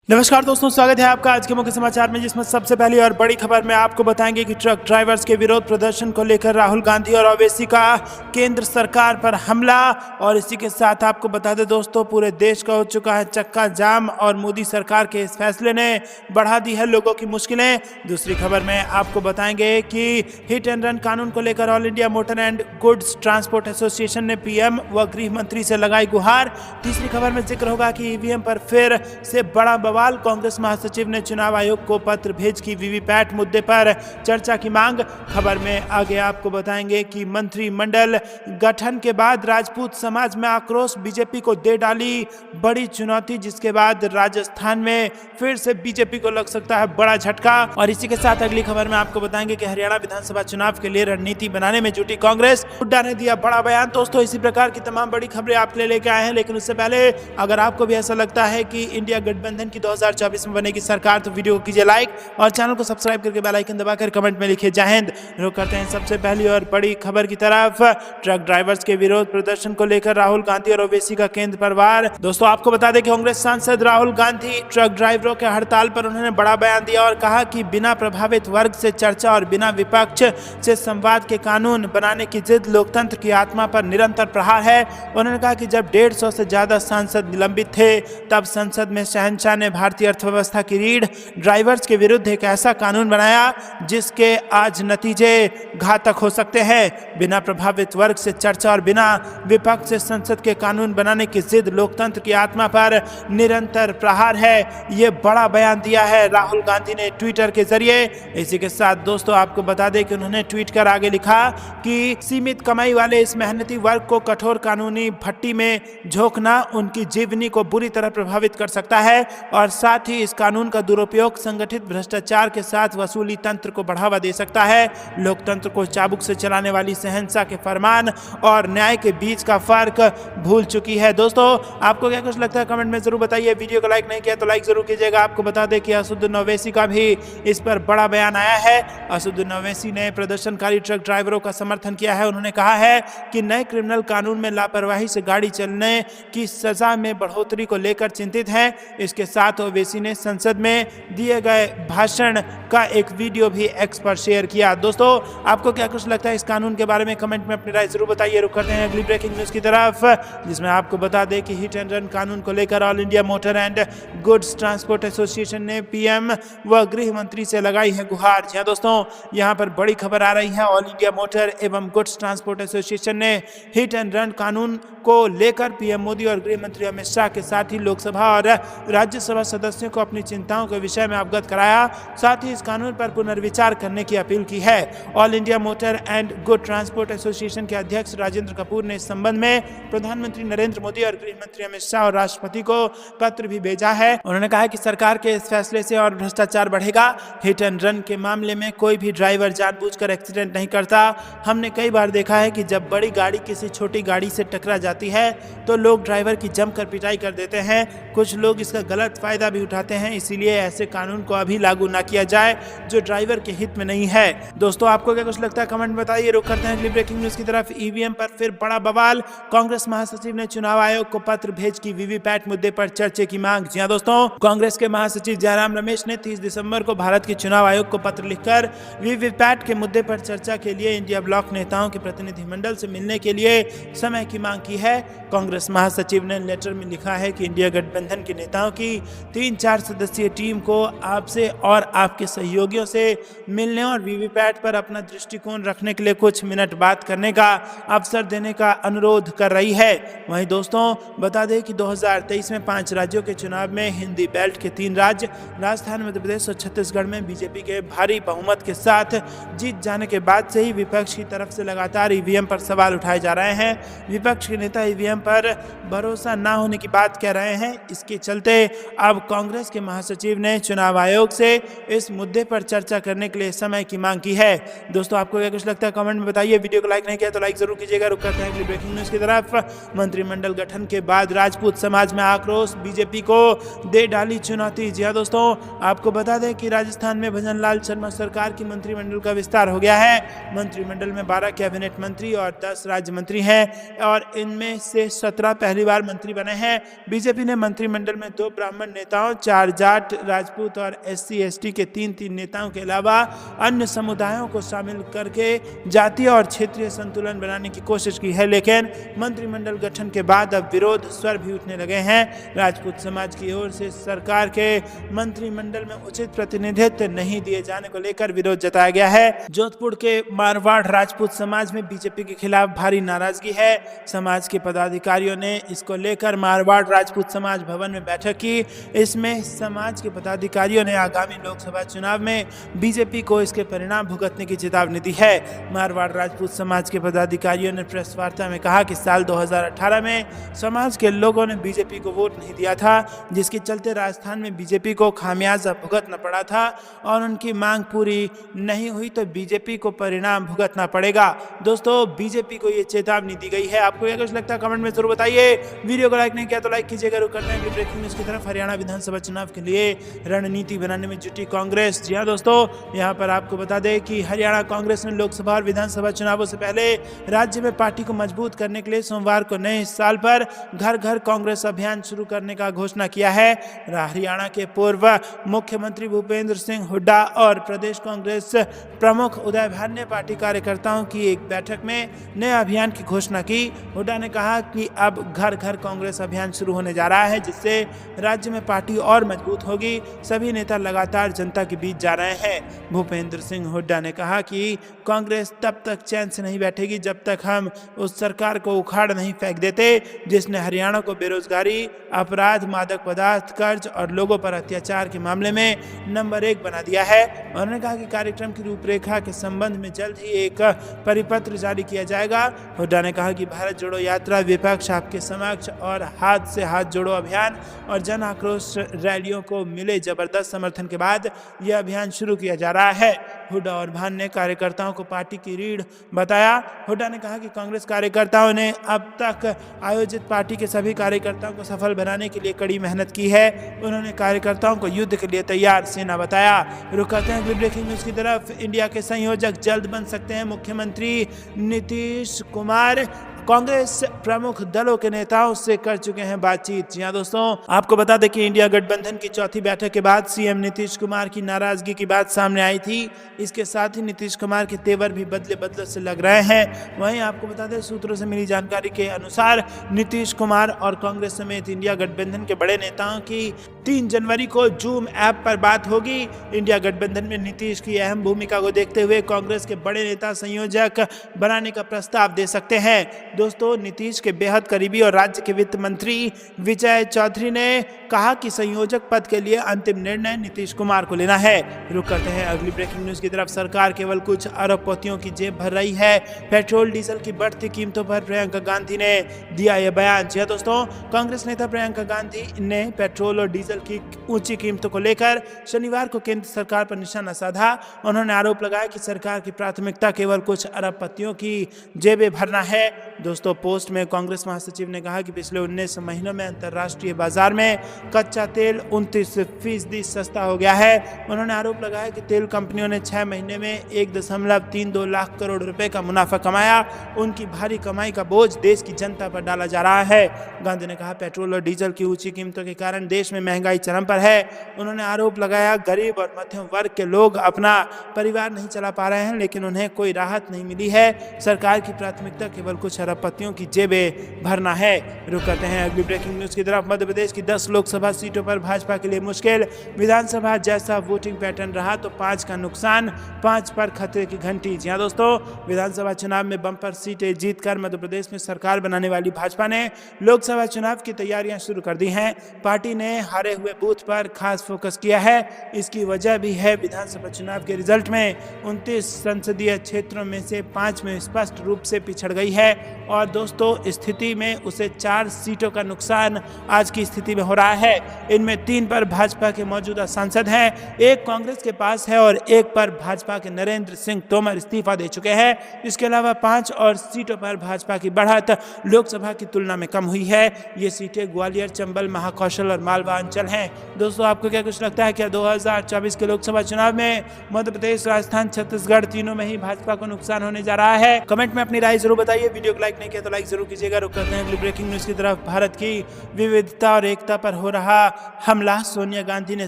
नमस्कार दोस्तों, स्वागत है आपका आज के मुख्य समाचार में, जिसमें सबसे पहली और बड़ी खबर में आपको बताएंगे कि ट्रक ड्राइवर्स के विरोध प्रदर्शन को लेकर राहुल गांधी और ओवैसी का केंद्र सरकार पर हमला। और इसी के साथ आपको बता दें दोस्तों, पूरे देश का हो चुका है चक्का जाम और मोदी सरकार के इस फैसले ने बढ़ा दी है लोगों की मुश्किलें। दूसरी खबर में आपको बताएंगे कि हिट एंड रन कानून को लेकर all India motor and goods transport association ने पीएम व गृह मंत्री से लगाई गुहार। तीसरी खबर में जिक्र होगा कि ईवीएम पर फिर से बड़ा कांग्रेस महासचिव ने चुनाव आयोग को पत्र भेज की वीवीपैट मुद्दे पर चर्चा की मांग। खबर में आगे आपको बताएंगे कि मंत्रिमंडल गठन के बाद राजपूत समाज में आक्रोश, बीजेपी को दे डाली बड़ी चुनौती, जिसके बाद राजस्थान में फिर से बीजेपी को लग सकता है बड़ा झटका। और इसी के साथ अगली खबर में आपको बताएंगे कि हरियाणा विधानसभा चुनाव के लिए रणनीति बनाने में जुटी कांग्रेस, हुड्डा ने दिया बड़ा बयान। दोस्तों, इसी प्रकार की तमाम बड़ी खबरें आपके लिए लेके आए हैं, लेकिन उससे पहले अगर आपको भी ऐसा लगता है कि इंडिया गठबंधन की 2024 में बनेगी सरकार, तो वीडियो को कीजिए लाइक और चैनल को सब्सक्राइब करके बेल आइकन दबाकर कमेंट में लिखिए जय हिंद। रुक करते हैं सबसे पहली और बड़ी खबर की तरफ। ट्रक ड्राइवर्स के विरोध प्रदर्शन को लेकर राहुल गांधी और ओवैसी का केंद्र पर वार। दोस्तों, आपको बता दें कि कांग्रेस सांसद राहुल गांधी ट्रक ड्राइवरों के हड़ताल पर उन्होंने बड़ा बयान दिया और कहा कि बिना प्रभावित वर्ग से चर्चा और बिना विपक्ष से संवाद के कानून बनाने की जिद लोकतंत्र की आत्मा पर निरंतर प्रहार है। उन्होंने कहा कि जब 150 से ज्यादा सांसद निलंबित थे, तब संसद में शहंशाह ने भारतीय अर्थव्यवस्था की रीढ़ ड्राइवर्स के विरुद्ध एक ऐसा कानून बनाया जिसके आज नतीजे घातक हो सकते हैं। बिना प्रभावित वर्ग से चर्चा और बिना विपक्ष से संसद के कानून बनाने की जिद लोकतंत्र की आत्मा पर निरंतर प्रहार है। ये बड़ा बयान दिया है राहुल गांधी ने ट्विटर के जरिए। इसी के साथ दोस्तों, आपको बता दें कि उन्होंने ट्वीट कर आगे लिखा कि सीमित कमाई वाले इस मेहनती वर्ग को कठोर कानूनी भट्टी में झोंकना उनकी जीवनी को बुरी तरह प्रभावित कर सकता है और साथ ही इस कानून का दुरुपयोग संगठित भ्रष्टाचार के साथ वसूली तंत्र को बढ़ावा दे सकता है। लोकतंत्र को चाबुक से चलाने वाली शहंशाह के फरमान और न्याय के बीच का फर्क भूल चुकी है। दोस्तों, आपको क्या कुछ लगता है कमेंट में जरूर बताइए। वीडियो को लाइक नहीं किया तो लाइक जरूर कीजिएगा। आपको बता दें कि असदुद्दीन ओवैसी का भी इस पर बड़ा बयान आया है। असदुद्दीन ओवैसी ने प्रदर्शनकारी ट्रक ड्राइवरों का समर्थन किया है। उन्होंने कहा है कि नए क्रिमिनल कानून में लापरवाही से गाड़ी चलने की सजा में बढ़ोतरी को लेकर चिंतित है। इसके साथ ओवैसी ने संसद में दिए गए भाषण का एक वीडियो भी एक्स पर शेयर किया। दोस्तों, आपको क्या कुछ लगता है इस कानून के बारे में कमेंट में अपनी राय जरूर बताइए। रुक करते हैं अगली ब्रेकिंग न्यूज की तरफ, जिसमें आपको बता दें कि हिट एंड रन कानून को लेकर all India motor and goods transport association ने पीएम व गृह मंत्री से लगाई है गुहार। जी दोस्तों, यहाँ पर बड़ी खबर आ रही है। ऑल इंडिया मोटर एवं गुड्स ट्रांसपोर्ट एसोसिएशन ने हिट एंड रन कानून को लेकर पीएम मोदी और गृह मंत्री अमित शाह के साथ ही लोकसभा और राज्यसभा सदस्यों को अपनी चिंताओं के विषय में अवगत कराया। साथ ही इस कानून पर पुनर्विचार करने की अपील की है। All India motor and good transport association के अध्यक्ष राजेंद्र कपूर ने इस संबंध में प्रधानमंत्री नरेंद्र मोदी और गृह मंत्री अमित शाह और राष्ट्रपति को पत्र भी भेजा है। उन्होंने कहा कि सरकार के इस फैसले से और भ्रष्टाचार बढ़ेगा। हिट एंड रन के मामले में कोई भी ड्राइवर जानबूझकर एक्सीडेंट नहीं करता। हमने कई बार देखा है कि जब बड़ी गाड़ी किसी छोटी गाड़ी से टकरा जाती है तो लोग ड्राइवर की जमकर पिटाई कर देते हैं। कुछ लोग इसका गलत फायदा भी उठाते हैं। इसीलिए ऐसे कानून को अभी लागू ना किया जाए जो ड्राइवर के हित में नहीं है। दोस्तों, आपको क्या कुछ लगता है कमेंट बताइए। रुक करते हैं अगली ब्रेकिंग न्यूज की तरफ। ईवीएम पर फिर बड़ा बवाल, कांग्रेस महासचिव ने चुनाव आयोग को पत्र भेज की वीवीपैट मुद्दे पर चर्चा की मांग। जी हां दोस्तों, कांग्रेस के महासचिव जयराम रमेश ने 30 दिसंबर को भारत के चुनाव आयोग को पत्र लिखकर वीवीपैट के मुद्दे पर चर्चा के लिए इंडिया ब्लॉक नेताओं के प्रतिनिधिमंडल से मिलने के लिए समय की मांग की है। कांग्रेस महासचिव ने लेटर में लिखा है कि इंडिया गठबंधन के नेताओं की 3-4 सदस्यीय टीम को आपसे और आपके सहयोगियों से मिलने और वीवीपैट पर अपना दृष्टिकोण रखने के लिए कुछ मिनट बात करने का अवसर देने का अनुरोध कर रही है। वहीं दोस्तों, बता दें कि 2023 में 5 राज्यों के चुनाव में हिंदी बेल्ट के 3 राज्य राजस्थान, मध्य प्रदेश और छत्तीसगढ़ में बीजेपी के भारी बहुमत के साथ जीत जाने के बाद से ही विपक्ष की तरफ से लगातार ईवीएम पर सवाल उठाए जा रहे हैं। विपक्ष के नेता ईवीएम पर भरोसा न होने की बात कह रहे हैं। इसके चलते अब कांग्रेस के महासचिव ने चुनाव आयोग से इस मुद्दे पर चर्चा करने के लिए समय की मांग की है। दोस्तों, आपको क्या कुछ लगता है कमेंट में बताइए। वीडियो को लाइक नहीं किया तो लाइक जरूर कीजिएगा। रुक करते हैं अगली ब्रेकिंग न्यूज की तरफ। मंत्रिमंडल गठन के बाद राजपूत समाज में आक्रोश, बीजेपी को दे डाली चुनौती। जी हां दोस्तों, आपको बता दें कि राजस्थान में भजन लाल शर्मा सरकार की मंत्रिमंडल का विस्तार हो गया है। मंत्रिमंडल में 12 कैबिनेट मंत्री और 10 राज्य मंत्री हैं और इन में से 17 पहली बार मंत्री बने हैं। बीजेपी ने मंत्रिमंडल में 2 ब्राह्मण नेताओं, 4 जाट, राजपूत और SC/ST के 3 नेताओं के अलावा अन्य समुदायों को शामिल करके जातीय और क्षेत्रीय संतुलन बनाने की कोशिश की है, लेकिन मंत्रिमंडल गठन के बाद अब विरोध स्वर भी उठने लगे हैं। राजपूत समाज की ओर से सरकार के मंत्रिमंडल में उचित प्रतिनिधित्व नहीं दिए जाने को लेकर विरोध जताया गया है। जोधपुर के मारवाड़ राजपूत समाज में बीजेपी के खिलाफ भारी नाराजगी है। समाज के पदाधिकारियों ने इसको लेकर मारवाड़ राजपूत समाज भवन में बैठक की। इसमें समाज के पदाधिकारियों ने आगामी लोकसभा चुनाव में बीजेपी को इसके परिणाम भुगतने की चेतावनी दी है। मारवाड़ राजपूत समाज के पदाधिकारियों ने प्रेस वार्ता में कहा कि साल 2018 में समाज के लोगों ने बीजेपी को वोट नहीं दिया था, जिसके चलते राजस्थान में बीजेपी को खामियाजा भुगतना पड़ा था और उनकी मांग पूरी नहीं हुई तो बीजेपी को परिणाम भुगतना पड़ेगा। दोस्तों, बीजेपी को ये चेतावनी दी गई है। आपको क्या कुछ लगता है कमेंट में जरूर बताइए। वीडियो को लाइक नहीं किया तो लाइक कीजिए। जरूर करते हैं ब्रेकिंग न्यूज की तरफ। हरियाणा विधानसभा चुनाव के लिए रणनीति बनाने में जुटी कांग्रेस। जी हाँ दोस्तों, यहाँ पर आपको बता दें कि हरियाणा कांग्रेस ने लोकसभा और विधानसभा चुनावों से पहले राज्य में पार्टी को मजबूत करने के लिए सोमवार को नए साल पर घर घर कांग्रेस अभियान शुरू करने का घोषणा किया है। हरियाणा के पूर्व मुख्यमंत्री भूपेंद्र सिंह हुड्डा और प्रदेश कांग्रेस प्रमुख उदय भान ने पार्टी कार्यकर्ताओं की एक बैठक में नए अभियान की घोषणा की। हुड्डा ने कहा कि अब घर घर कांग्रेस अभियान शुरू होने जा रहा है, जिससे राज्य में पार्टी और मजबूत होगी। सभी नेता लगातार जनता के बीच जा रहे हैं। भूपेंद्र सिंह हुड्डा ने कहा कि कांग्रेस तब तक चैन से नहीं बैठेगी जब तक हम उस सरकार को उखाड़ नहीं फेंक देते जिसने हरियाणा को बेरोजगारी, अपराध, मादक पदार्थ, कर्ज और लोगों पर अत्याचार के मामले में नंबर 1 बना दिया है। उन्होंने कहा कि कार्यक्रम की रूपरेखा के संबंध में जल्द ही एक परिपत्र जारी किया जाएगा। हुड्डा ने कहा कि भारत जोड़ो यात्रा, विपक्ष आपके समक्ष और हाथ से हाथ जोड़ो अभियान और जन आक्रोश रैलियों को मिले जबरदस्त समर्थन के बाद यह अभियान शुरू किया जा रहा है। हुड्डा और भान ने कार्यकर्ताओं को पार्टी की रीढ़ बताया। हुड्डा ने कहा कि कांग्रेस कार्यकर्ताओं ने अब तक आयोजित पार्टी के सभी कार्यकर्ताओं को सफल बनाने के लिए कड़ी मेहनत की है। उन्होंने कार्यकर्ताओं को युद्ध के लिए तैयार सेना बताया। रुक करते हैं ब्रेकिंग न्यूज की तरफ। इंडिया के संयोजक जल्द बन सकते हैं मुख्यमंत्री नीतीश कुमार। कांग्रेस प्रमुख दलों के नेताओं से कर चुके हैं बातचीत। जी हाँ दोस्तों, आपको बता दें कि इंडिया गठबंधन की चौथी बैठक के बाद सीएम नीतीश कुमार की नाराजगी की बात सामने आई थी। इसके साथ ही नीतीश कुमार के तेवर भी बदले बदले से लग रहे हैं। वहीं आपको बता दें, सूत्रों से मिली जानकारी के अनुसार नीतीश कुमार और कांग्रेस समेत इंडिया गठबंधन के बड़े नेताओं की 3 जनवरी को जूम ऐप पर बात होगी। इंडिया गठबंधन में नीतीश की अहम भूमिका को देखते हुए कांग्रेस के बड़े नेता संयोजक बनाने का प्रस्ताव दे सकते हैं। दोस्तों, नीतीश के बेहद करीबी और राज्य के वित्त मंत्री विजय चौधरी ने कहा कि संयोजक पद के लिए अंतिम निर्णय नीतीश कुमार को लेना है। रुक करते हैं अगली ब्रेकिंग न्यूज की तरफ। सरकार केवल कुछ अरबपतियों की जेब भर रही है। पेट्रोल डीजल की बढ़ती कीमतों पर प्रियंका गांधी ने दिया यह बयान। जी दोस्तों, कांग्रेस नेता प्रियंका गांधी ने पेट्रोल और डीजल की ऊंची कीमतों को लेकर शनिवार को केंद्र सरकार पर निशाना साधा। उन्होंने आरोप लगाया कि सरकार की प्राथमिकता केवल कुछ अरबपतियों की जेबें भरना है। दोस्तों, पोस्ट में कांग्रेस महासचिव ने कहा कि पिछले 19 महीनों में अंतर्राष्ट्रीय बाजार में कच्चा तेल 29% सस्ता हो गया है। उन्होंने आरोप लगाया कि तेल कंपनियों ने 6 महीने में 1.32 लाख करोड़ रुपए का मुनाफा कमाया। उनकी भारी कमाई का बोझ देश की जनता पर डाला जा रहा है। गांधी ने कहा, पेट्रोल और डीजल की ऊंची कीमतों के कारण देश में महंगाई चरम पर है। उन्होंने आरोप लगाया, गरीब और मध्यम वर्ग के लोग अपना परिवार नहीं चला पा रहे हैं, लेकिन उन्हें कोई राहत नहीं मिली है। सरकार की प्राथमिकता केवल कुछ अरबपतियों की जेबें भरना है। रुक करते हैं अगली ब्रेकिंग न्यूज की तरफ। मध्य प्रदेश की 10 लोकसभा सीटों पर भाजपा के लिए मुश्किल। विधानसभा जैसा वोटिंग पैटर्न रहा तो 5 का नुकसान, 5 पर खतरे की घंटी। जी हाँ दोस्तों, विधानसभा चुनाव में बम्पर सीटें जीतकर मध्य प्रदेश में सरकार बनाने वाली भाजपा ने लोकसभा चुनाव की तैयारियां शुरू कर दी हैं। पार्टी ने हारे हुए बूथ पर खास फोकस किया है। इसकी वजह भी है विधानसभा चुनाव के रिजल्ट में 29 संसदीय क्षेत्रों में से 5 में स्पष्ट रूप से पिछड़ गई है और दोस्तों स्थिति में उसे 4 सीटों का नुकसान आज की स्थिति में हो रहा है। इनमें 3 पर भाजपा के मौजूदा सांसद हैं, 1 कांग्रेस के पास है और 1 पर भाजपा के नरेंद्र सिंह तोमर इस्तीफा दे चुके हैं। इसके अलावा 5 और सीटों पर भाजपा की बढ़त लोकसभा की तुलना में कम हुई है। ये सीटें ग्वालियर, चंबल, महाकौशल और मालवा अंचल हैं। दोस्तों, आपको क्या कुछ लगता है, क्या 2024 के लोकसभा चुनाव में मध्य प्रदेश, राजस्थान, छत्तीसगढ़ तीनों में ही भाजपा को नुकसान होने जा रहा है? कमेंट में अपनी राय जरूर बताइए। वीडियो को लाइक लाइक नहीं किया तो लाइक जरूर कीजिएगा। रुक करते हैं अगली ब्रेकिंग न्यूज की तरफ। भारत की विविधता और एकता पर हो रहा हमला, सोनिया गांधी ने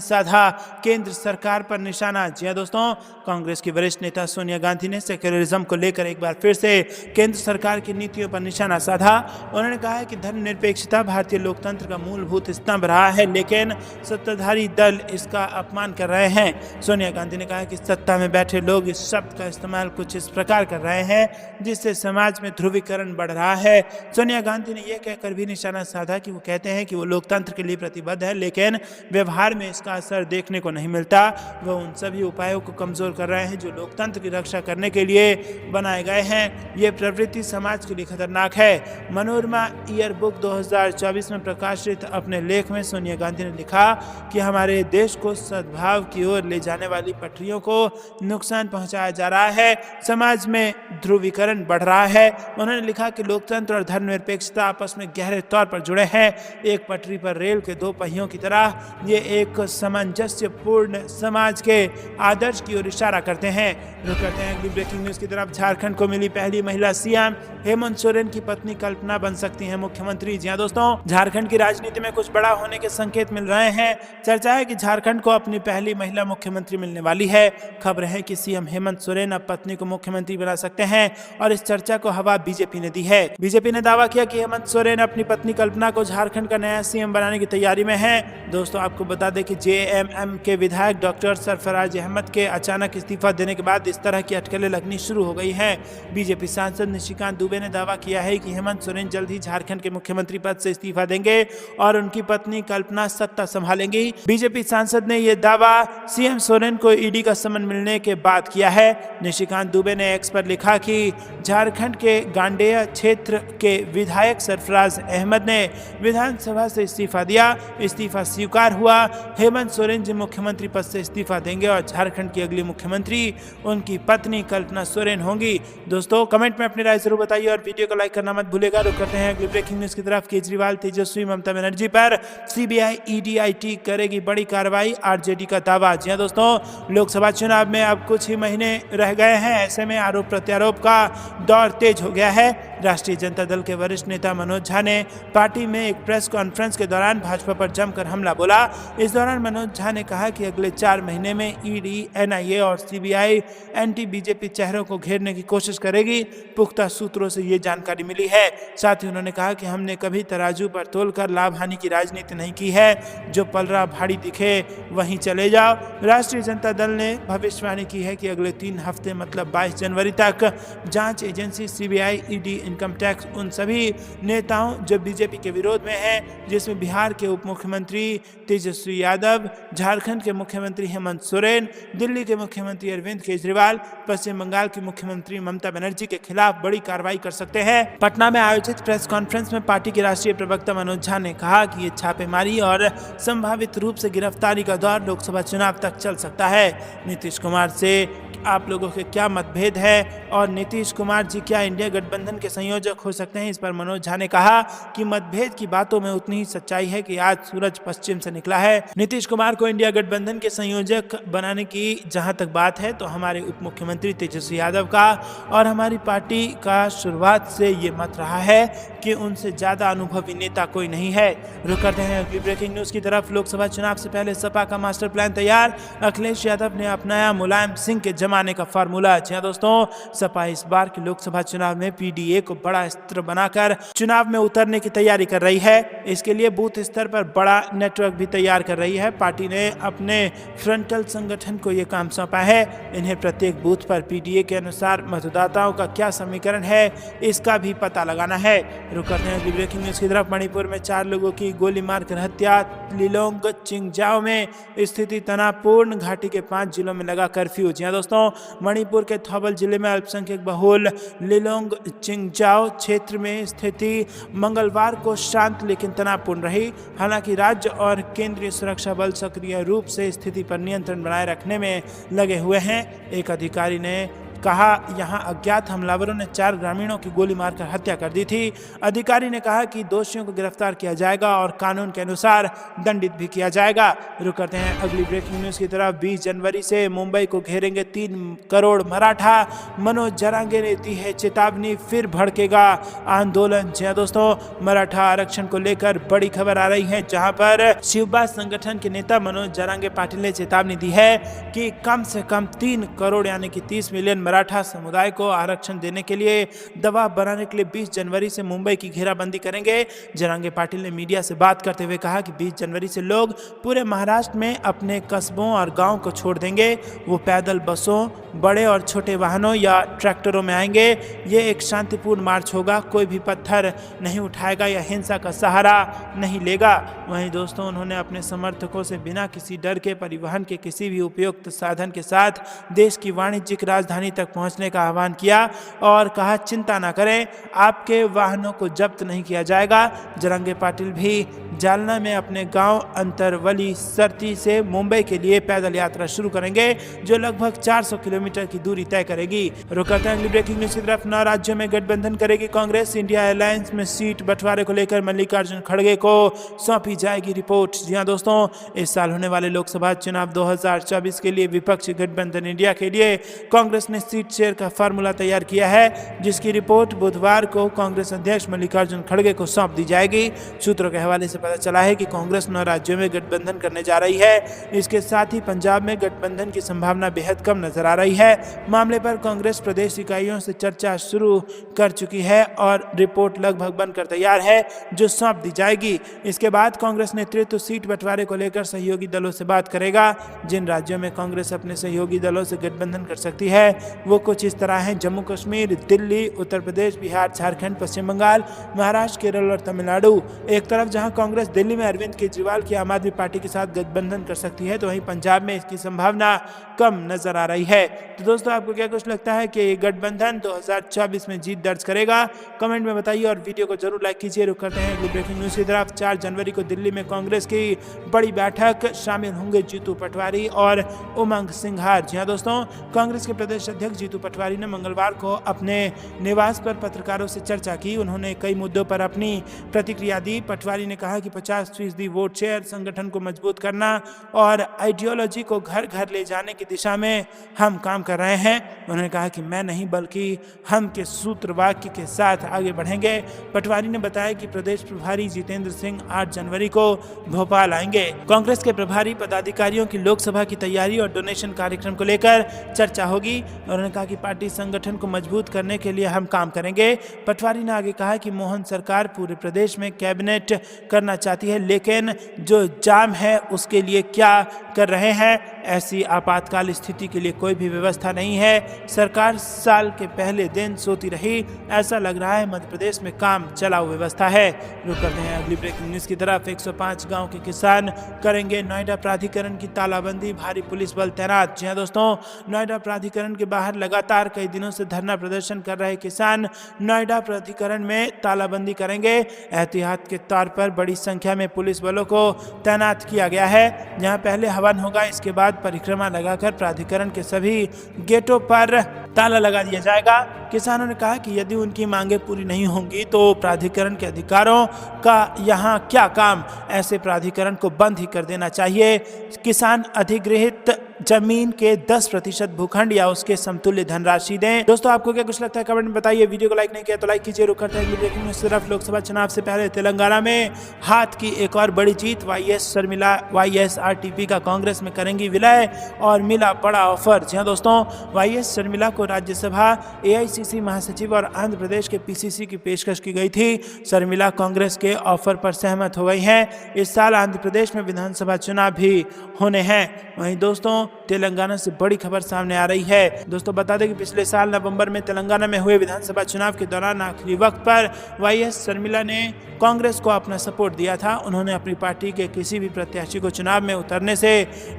साधा केंद्र सरकार पर निशाना। जी हां दोस्तों, कांग्रेस की वरिष्ठ नेता सोनिया गांधी ने सेक्युलरिज्म को लेकर एक बार फिर से केंद्र सरकार की नीतियों पर निशाना साधा। उन्होंने कहा है कि धर्मनिरपेक्षता भारतीय लोकतंत्र का मूलभूत स्तंभ रहा है, लेकिन सत्ताधारी दल इसका अपमान कर रहे हैं। सोनिया गांधी ने कहा कि सत्ता में बैठे लोग इस शब्द का इस्तेमाल कुछ इस प्रकार कर रहे हैं जिससे समाज में ध्रुवीकरण बढ़ रहा है। सोनिया गांधी ने यह कहकर भी निशाना साधा कि वो कहते हैं कि वो लोकतंत्र के लिए प्रतिबद्ध है, लेकिन व्यवहार में इसका असर देखने को नहीं मिलता। वह उन सभी उपायों को कमजोर कर रहे हैं जो लोकतंत्र की रक्षा करने के लिए बनाए गए हैं। ये प्रवृत्ति समाज के लिए खतरनाक है। मनोरमा ईयर बुक 2024 में प्रकाशित अपने लेख में सोनिया गांधी ने लिखा कि हमारे देश को सद्भाव की ओर ले जाने वाली पटरियों को नुकसान पहुंचाया जा रहा है, समाज में ध्रुवीकरण बढ़ रहा है। उन्होंने लिखा कि लोकतंत्र और धर्मनिरपेक्षता आपस में गहरे तौर पर जुड़े हैं, एक पटरी पर रेल के दो पहियों की तरह। ये एक सामंजस्यपूर्ण समाज के आदर्श की ओर इशारा करते हैं। रुक करते हैं अगली ब्रेकिंग न्यूज की तरफ। झारखंड को मिली पहली महिला सीएम, हेमंत सोरेन की पत्नी कल्पना बन सकती हैं मुख्यमंत्री। जी हां दोस्तों, झारखंड की राजनीति में कुछ बड़ा होने के संकेत मिल रहे हैं। चर्चा है कि झारखंड को अपनी पहली महिला मुख्यमंत्री मिलने वाली है। खबर है कि सीएम हेमंत सोरेन अब पत्नी को मुख्यमंत्री बना सकते हैं और इस चर्चा को हवा बीजेपी ने दी है। बीजेपी ने दावा किया कि हेमंत सोरेन अपनी पत्नी कल्पना को झारखंड का नया सीएम बनाने की तैयारी में है। दोस्तों, आपको बता दें कि जेएमएम के विधायक डॉक्टर सरफराज अहमद के अचानक इस्तीफा देने के बाद इस तरह की अटकलें लगनी शुरू हो गई हैं। बीजेपी सांसद निशिकांत दुबे ने दावा किया है कि हेमंत सोरेन जल्द ही झारखंड के मुख्यमंत्री पद से इस्तीफा देंगे और उनकी पत्नी कल्पना सत्ता संभालेंगी। बीजेपी सांसद ने यह दावा सीएम सोरेन को ईडी का समन मिलने के बाद किया है। निशिकांत दुबे ने एक्स पर लिखा कि झारखंड के गांडेय क्षेत्र के विधायक सरफराज अहमद ने विधानसभा से इस्तीफा दिया, इस्तीफा स्वीकार हुआ। हेमंत सोरेन जी मुख्यमंत्री पद से इस्तीफा देंगे और झारखंड की अगली मुख्यमंत्री उनकी पत्नी कल्पना सोरेन होंगी। दोस्तों, कमेंट में अपनी राय जरूर बताइए और वीडियो को लाइक करना मत भूलेगा। रुक करते हैं अगली ब्रेकिंग न्यूज की तरफ। केजरीवाल, तेजस्वी, ममता बनर्जी पर सीबीआई ईडी करेगी बड़ी कार्रवाई, आरजेडी का दावा। जी हां दोस्तों, लोकसभा चुनाव में अब कुछ ही महीने रह गए हैं। ऐसे में आरोप प्रत्यारोप का दौर तेज हो गया है। राष्ट्रीय जनता दल के वरिष्ठ नेता मनोज झा ने पार्टी में एक प्रेस कॉन्फ्रेंस के दौरान भाजपा पर जमकर हमला बोला। इस दौरान मनोज झा ने कहा कि अगले 4 महीने में ईडी, एनआईए और सीबीआई एंटी बीजेपी चेहरों को घेरने की कोशिश करेगी। पुख्ता सूत्रों से ये जानकारी मिली है। साथ ही उन्होंने कहा कि हमने कभी तराजू पर तोलकर लाभ हानि की राजनीति नहीं की है। जो पलड़ा भारी दिखे वहीं चले जाओ। राष्ट्रीय जनता दल ने भविष्यवाणी की है कि अगले 3 हफ्ते मतलब 22 जनवरी तक जांच agency CBI, ED, income tax उन सभी नेताओं जो बीजेपी के विरोध में हैं, जिसमें बिहार के उप मुख्यमंत्री तेजस्वी यादव, झारखंड के मुख्यमंत्री हेमंत सोरेन, दिल्ली के मुख्यमंत्री अरविंद केजरीवाल, पश्चिम बंगाल की मुख्यमंत्री ममता बनर्जी के खिलाफ बड़ी कार्रवाई कर सकते हैं। पटना में आयोजित प्रेस कॉन्फ्रेंस में पार्टी के राष्ट्रीय प्रवक्ता मनोज झा ने कहा कि ये छापेमारी और संभावित रूप से गिरफ्तारी का दौर लोकसभा चुनाव तक चल सकता है। नीतीश कुमार से आप लोगों के क्या मतभेद है और नीतीश कुमार जी क्या इंडिया गठबंधन के संयोजक हो सकते हैं? इस पर मनोज झा ने कहा कि मतभेद की बातों में उतनी ही सच्चाई है कि आज सूरज पश्चिम से निकला है। नीतीश कुमार को इंडिया गठबंधन के संयोजक बनाने की जहां तक बात है तो हमारे उप मुख्यमंत्री तेजस्वी यादव का और हमारी पार्टी का शुरुआत से ये मत रहा है कि उनसे ज्यादा अनुभवी नेता कोई नहीं है। रुक करते हैं अगली ब्रेकिंग न्यूज की तरफ। लोकसभा चुनाव से पहले सपा का मास्टर प्लान तैयार, अखिलेश यादव ने अपनाया मुलायम सिंह के जमाने का फार्मूला। जी हां दोस्तों, सपा इस बार के लोकसभा चुनाव में पीडीए को बड़ा अस्त्र बनाकर चुनाव में उतरने की तैयारी कर रही है। इसके लिए बूथ स्तर पर बड़ा नेटवर्क भी तैयार कर रही है। पार्टी ने अपने फ्रंटल संगठन को यह काम सौंपा है। इन्हें प्रत्येक बूथ पर पीडीए के अनुसार मतदाताओं का क्या समीकरण है इसका भी पता लगाना है। रुक करते हैं अगली ब्रेकिंग न्यूज की तरफ। मणिपुर में 4 लोगों की गोली मारकर हत्या, लिलोंग चिंगजाओ में स्थिति तनावपूर्ण, घाटी के 5 जिलों में लगा कर्फ्यू। जी हां दोस्तों, मणिपुर के थौबल जिले में अल्पसंख्यक बहुल लिलोंग चिंगजाओ क्षेत्र में स्थिति मंगलवार को शांत लेकिन तनावपूर्ण रही। हालांकि राज्य और केंद्रीय सुरक्षा बल सक्रिय रूप से स्थिति पर नियंत्रण बनाए रखने में लगे हुए हैं। एक अधिकारी ने कहा, यहां अज्ञात हमलावरों ने 4 ग्रामीणों की गोली मारकर हत्या कर दी थी। अधिकारी ने कहा कि दोषियों को गिरफ्तार किया जाएगा और कानून के अनुसार दंडित भी किया जाएगा। रुक करते हैं अगली ब्रेकिंग न्यूज की तरफ। 20 जनवरी से मुंबई को घेरेंगे 3 करोड़ मराठा, मनोज जरांगे ने दी है चेतावनी, फिर भड़केगा आंदोलन। जी दोस्तों, मराठा आरक्षण को लेकर बड़ी खबर आ रही है, जहां पर शिवबा संगठन के नेता मनोज जरांगे पाटिल ने चेतावनी दी है कि कम से कम 3 करोड़ यानी कि 30 मिलियन मराठा समुदाय को आरक्षण देने के लिए दबाव बनाने के लिए 20 जनवरी से मुंबई की घेराबंदी करेंगे। जरांगे पाटिल ने मीडिया से बात करते हुए कहा कि 20 जनवरी से लोग पूरे महाराष्ट्र में अपने कस्बों और गांव को छोड़ देंगे। वो पैदल, बसों, बड़े और छोटे वाहनों या ट्रैक्टरों में आएंगे। ये एक शांतिपूर्ण मार्च होगा, कोई भी पत्थर नहीं उठाएगा या हिंसा का सहारा नहीं लेगा। वहीं दोस्तों, उन्होंने अपने समर्थकों से बिना किसी डर के परिवहन के किसी भी उपयुक्त साधन के साथ देश की वाणिज्यिक राजधानी तक पहुंचने का आह्वान किया और कहा, चिंता न करें, आपके वाहनों को जब्त नहीं किया जाएगा। जरांगे पाटिल भी जालना में अपने गांव अंतरवली सरती से मुंबई के लिए पैदल यात्रा शुरू करेंगे, जो लगभग 400 किलोमीटर की दूरी तय करेगी। रुकते हैं अगली ब्रेकिंग न्यूज की तरफ। 9 राज्यों में गठबंधन करेगी कांग्रेस। इंडिया अलायंस में सीट बंटवारे को लेकर मल्लिकार्जुन खड़गे को सौंपी जाएगी रिपोर्ट। जी हां दोस्तों, इस साल होने वाले लोकसभा चुनाव 2024 के लिए विपक्षी गठबंधन इंडिया के लिए कांग्रेस ने सीट शेयर का फार्मूला तैयार किया है, जिसकी रिपोर्ट बुधवार को कांग्रेस अध्यक्ष मल्लिकार्जुन खड़गे को सौंप दी जाएगी। सूत्रों के हवाले से पता चला है कि कांग्रेस 9 राज्यों में गठबंधन करने जा रही है। इसके साथ ही पंजाब में गठबंधन की संभावना बेहद कम नजर आ रही है। मामले पर कांग्रेस प्रदेश इकाइयों से चर्चा शुरू कर चुकी है और रिपोर्ट लगभग बनकर तैयार है, जो सौंप दी जाएगी। इसके बाद कांग्रेस नेतृत्व सीट बंटवारे को लेकर सहयोगी दलों से बात करेगा। जिन राज्यों में कांग्रेस अपने सहयोगी दलों से गठबंधन कर सकती है वो कुछ इस तरह हैं: जम्मू कश्मीर, दिल्ली, उत्तर प्रदेश, बिहार, झारखंड, पश्चिम बंगाल, महाराष्ट्र, केरल और तमिलनाडु। एक तरफ जहां कांग्रेस दिल्ली में अरविंद केजरीवाल की आम आदमी पार्टी के साथ गठबंधन कर सकती है, तो वहीं पंजाब में इसकी संभावना कम नजर आ रही है। तो दोस्तों, आपको क्या कुछ लगता है कि ये गठबंधन 2024 में जीत दर्ज करेगा? कमेंट में बताइए और वीडियो को जरूर लाइक कीजिए। रुक करते हैं अगली ब्रेकिंग न्यूज की तरफ। 4 जनवरी को दिल्ली में कांग्रेस की बड़ी बैठक, शामिल होंगे जीतू पटवारी और उमंग सिंघार। जी हां दोस्तों, कांग्रेस के प्रदेश अध्यक्ष जीतू पटवारी ने मंगलवार को अपने निवास पर पत्रकारों से चर्चा की। उन्होंने कई मुद्दों पर अपनी प्रतिक्रिया दी। पटवारी ने कहा कि 50% वोट शेयर, संगठन को मजबूत करना और आइडियोलॉजी को घर घर ले जाने की दिशा में हम काम कर रहे हैं। उन्होंने कहा कि मैं नहीं बल्कि हम के सूत्र वाक्य के साथ आगे बढ़ेंगे। पटवारी ने बताया कि प्रदेश प्रभारी जितेंद्र सिंह 8 जनवरी को भोपाल आएंगे। कांग्रेस के प्रभारी पदाधिकारियों की लोकसभा की तैयारी और डोनेशन कार्यक्रम को लेकर चर्चा होगी। उन्होंने कहा कि पार्टी संगठन को मजबूत करने के लिए हम काम करेंगे। पटवारी ने आगे कहा कि मोहन सरकार पूरे प्रदेश में कैबिनेट करना चाहती है, लेकिन जो जाम है उसके लिए क्या कर रहे हैं? ऐसी आपातकाल स्थिति के लिए कोई भी व्यवस्था नहीं है। सरकार साल के पहले दिन सोती रही, ऐसा लग रहा है मध्य प्रदेश में काम चलाऊ व्यवस्था है। रुक करते हैं अगली ब्रेकिंग न्यूज की तरफ। 105 गांव के किसान करेंगे नोएडा प्राधिकरण की तालाबंदी, भारी पुलिस बल तैनात। जी हां दोस्तों, नोएडा प्राधिकरण के बाहर लगातार कई दिनों से धरना प्रदर्शन कर रहे किसान नोएडा प्राधिकरण में तालाबंदी करेंगे। एहतियात के तौर पर बड़ी संख्या में पुलिस बलों को तैनात किया गया है। जहां पहले हवन होगा, इसके बाद परिक्रमा लगाकर प्राधिकरण के सभी गेटों पर ताला लगा दिया जाएगा। किसानों ने कहा कि यदि उनकी मांगें पूरी नहीं होंगी तो प्राधिकरण के अधिकारों का यहाँ क्या काम? ऐसे प्राधिकरण को बंद ही कर देना चाहिए। किसान अधिगृहित जमीन के 10% भूखंड या उसके समतुल्य धनराशि दें। दोस्तों, आपको क्या कुछ लगता है कमेंट में बताइए। वीडियो को लाइक नहीं किया तो लाइक कीजिए। रुक करते हैं ब्रेकिंग न्यूज़ सिर्फ लोकसभा चुनाव से पहले तेलंगाना में हाथ की एक और बड़ी जीत। YS शर्मिला YSRTP का कांग्रेस में करेंगी विलय और मिला बड़ा ऑफर। जी हां दोस्तों, YS शर्मिला को राज्यसभा AICC महासचिव और आंध्र प्रदेश के PCC की पेशकश की गई थी। शर्मिला कांग्रेस के ऑफर पर सहमत हो गई हैं। इस साल आंध्र प्रदेश में विधानसभा चुनाव भी होने हैं। वहीं दोस्तों, तेलंगाना से बड़ी खबर सामने आ रही है। दोस्तों, बता दें कि पिछले साल नवंबर में तेलंगाना में हुए विधानसभा चुनाव के दौरान आखिरी वक्त पर YS शर्मिला ने कांग्रेस को अपना सपोर्ट दिया था। उन्होंने अपनी पार्टी के किसी भी प्रत्याशी को चुनाव में उतरने से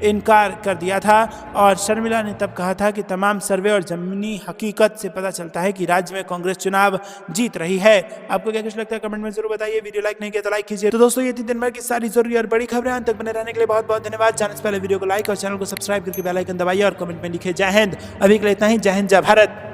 इनकार कर दिया था और शर्मिला ने तब कहा था कि तमाम सर्वे और जमीनी हकीकत से पता चलता है कि राज्य में कांग्रेस चुनाव जीत रही है। आपको क्या कुछ लगता है कमेंट में जरूर बताइए। वीडियो लाइक नहीं किया तो लाइक कीजिए। तो दोस्तों, ये थी दिन भर की सारी जरूरी और बड़ी खबरें। अंत तक बने रहने के लिए बहुत बहुत धन्यवाद। जाने से पहले वीडियो को लाइक और चैनल को सब्सक्राइब करके बेल आइकन दबाइए और कमेंट में लिखिए जय हिंद। अभी के लिए इतना ही। जय हिंद, जय भारत।